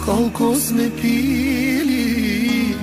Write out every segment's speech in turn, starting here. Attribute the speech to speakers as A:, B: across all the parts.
A: Колко сме пили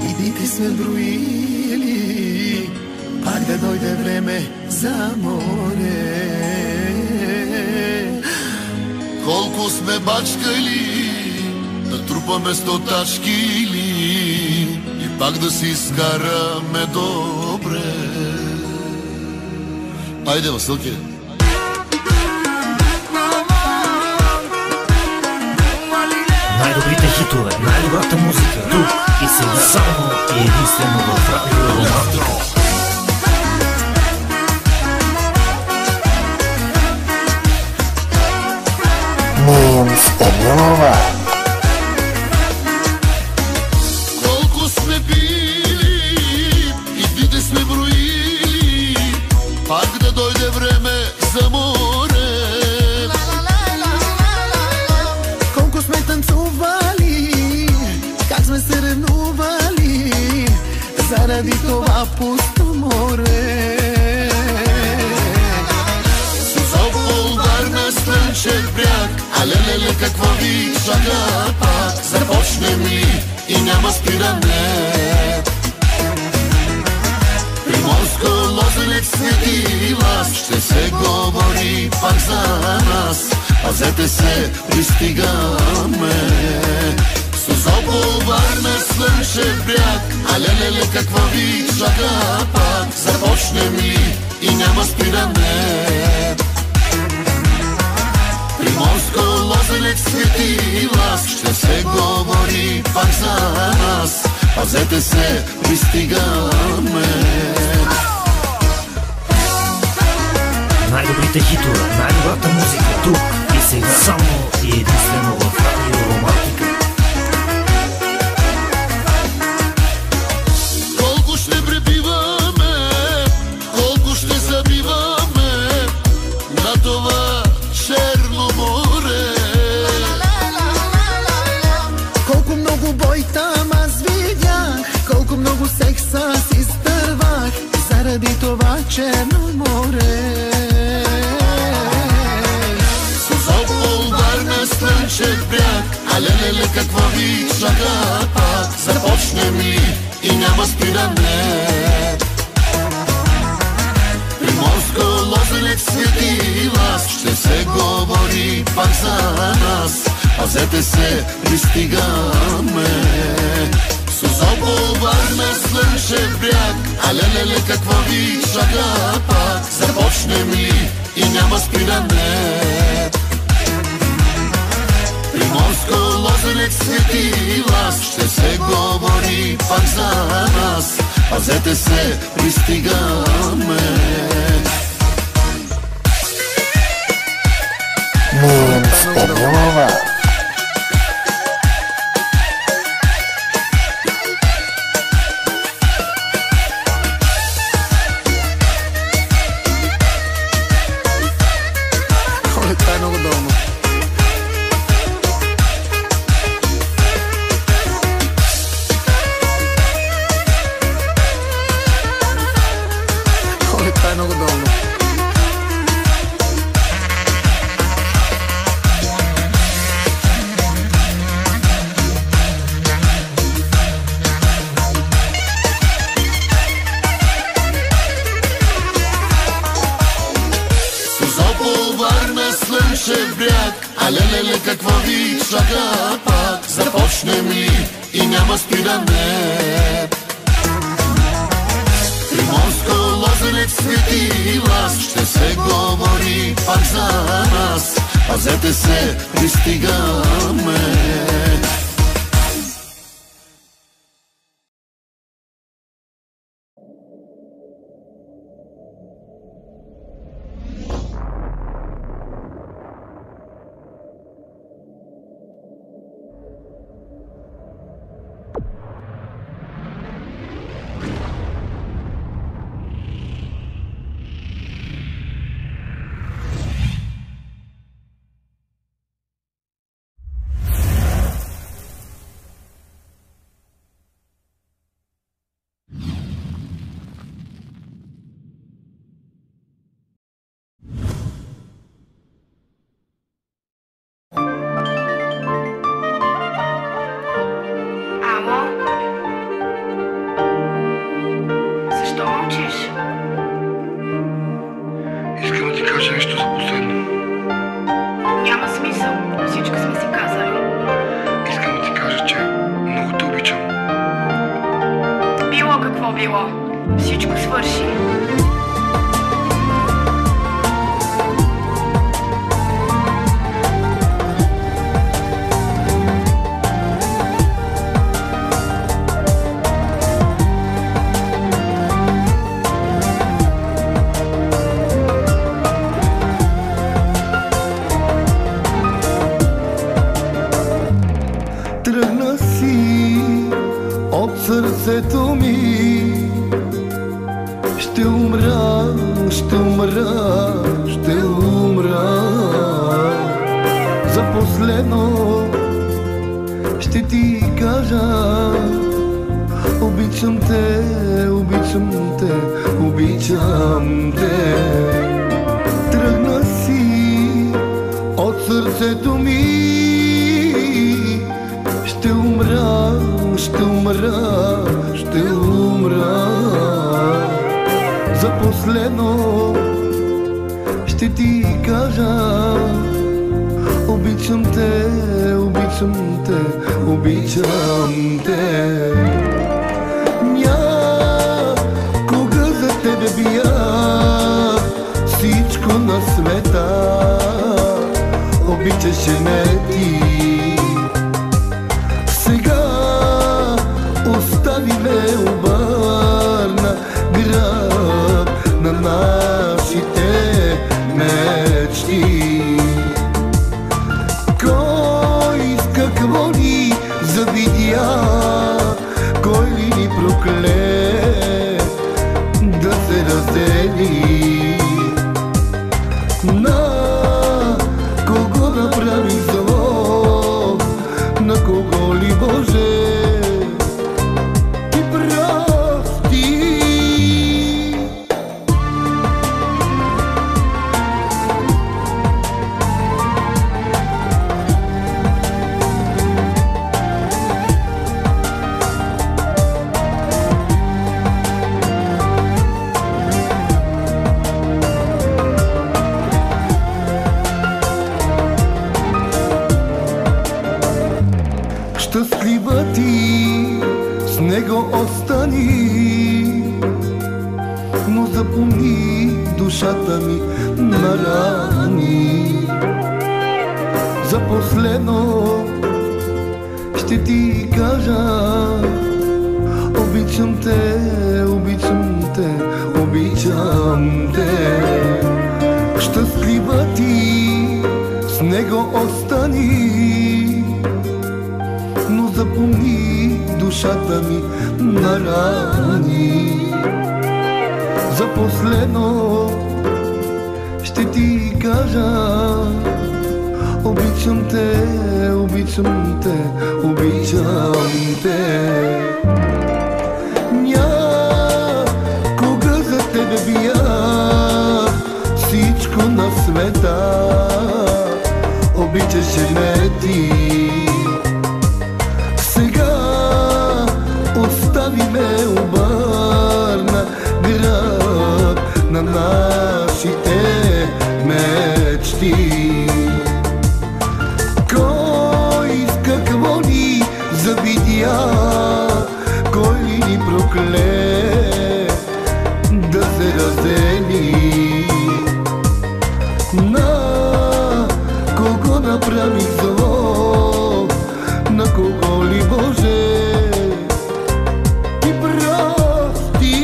A: и дните сме броили, пак да дойде време за море.
B: Колко сме бачкали, да трупаме 100 тачки и пак да си изкараме добре. Айде, Василке!
C: Най-добрите хитове, най-добрата музика, тук и сега само и единствено в Радио Романтика.
B: Колко сме били и дните сме броили, пак да дойде време за море.
A: Колко сме танцували, как сме се ревнували, заради това пусто море.
B: Созопол, Варна, Слънчев бряг, а леле, какво ви чака пак? Започнем ли и няма спиране? Приморско, Лозенец, Свети Лаз, ще се говори пак за нас. Пазете се, пристигаме. Созопол, Варна, Слънчев бряг, а леле, какво ви чака пак? Започнем ли и няма спиране? Приморско, Лозенец, Свети Лаз, ще се говори пак за нас. Пазете се, пристигаме.
C: Най-добрите хитове, най-добрата музика, тук и сега само и единствено в Радио Романтика.
B: Колко ще пребиваме, колко ще забиваме на това черно море.
A: Колко много бой там аз видях, колко много секса си стървах, заради това черно море.
B: Созопол, Варна, Слънчев бряг, а леле, какво ви чака пак? Започнем ли и няма спиране? Приморско, Лозенец, Свети Лаз, ще се говори пак за нас. Пазете се, пристигаме. Созопол, Варна, Слънчев бряг, а леле, какво ви чака пак? Започнем ли и няма спиране? Приморско, Лозенец, Свети Лаз, ще се говори пак за нас. Пазете се, пристигаме.
A: Оле, това е много долно. Оле, това е много долно.
B: Созопол, Варна, Слънчев бряг, а леле, какво ви чака пак? Започнем ли и няма спиране? Приморско, Лозенец, Свети Лаз, ще се говори пак за нас. Пазете се, пристигаме.
D: било. Всичко свърши.
A: Тръгна си от сърцето ми. Ще умра, ще умра, ще умра. За последно ще ти кажа: обичам те, обичам те, обичам те. Тръгна си от сърцето ми. Ще умра, ще умра, ще умра. За последно ще ти кажа: обичам те, обичам те, обичам те. Някога за тебе бия всичко на света. Обичаше ме ти. Сега остави ме, обърна гръб на нашите мечти. Кой с какво ни завидя, кой ли ни прокле да се раздели? На кого направи зло, на кого ли, Боже, ти прости? Щастлива ти с него остани, но запомни душата ми на рани. За последно ще ти кажа: обичам те, обичам те, обичам те. Щастлива ти с него остани, но запомни душата ми на рани. За последно ще ти кажа: обичам те, обичам те, обичам те. Някога за тебе бия всичко на света. Обичаше ме ти. Сега остави ме, обърна гръб на нашите мечти. Кой с какво ни завидя, кой ли ни прокле да се раздели? На кого направи зло, на кого ли, Боже, ти прости?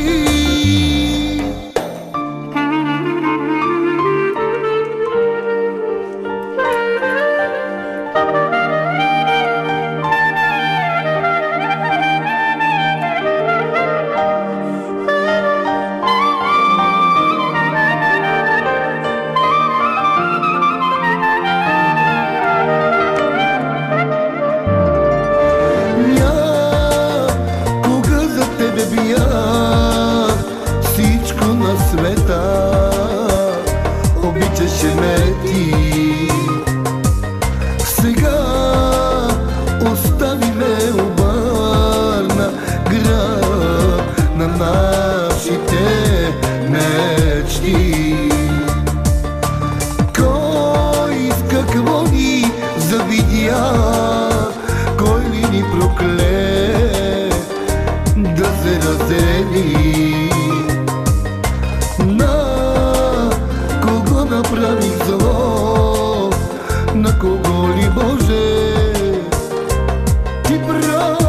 A: Всичко на света. Обичаше ме ти. Сега остави ме, обърна гръб на нашите мечти. Кой с какво ни завидя, кой ли ни прокле да се раздели? на кого ли, Боже? Ти прав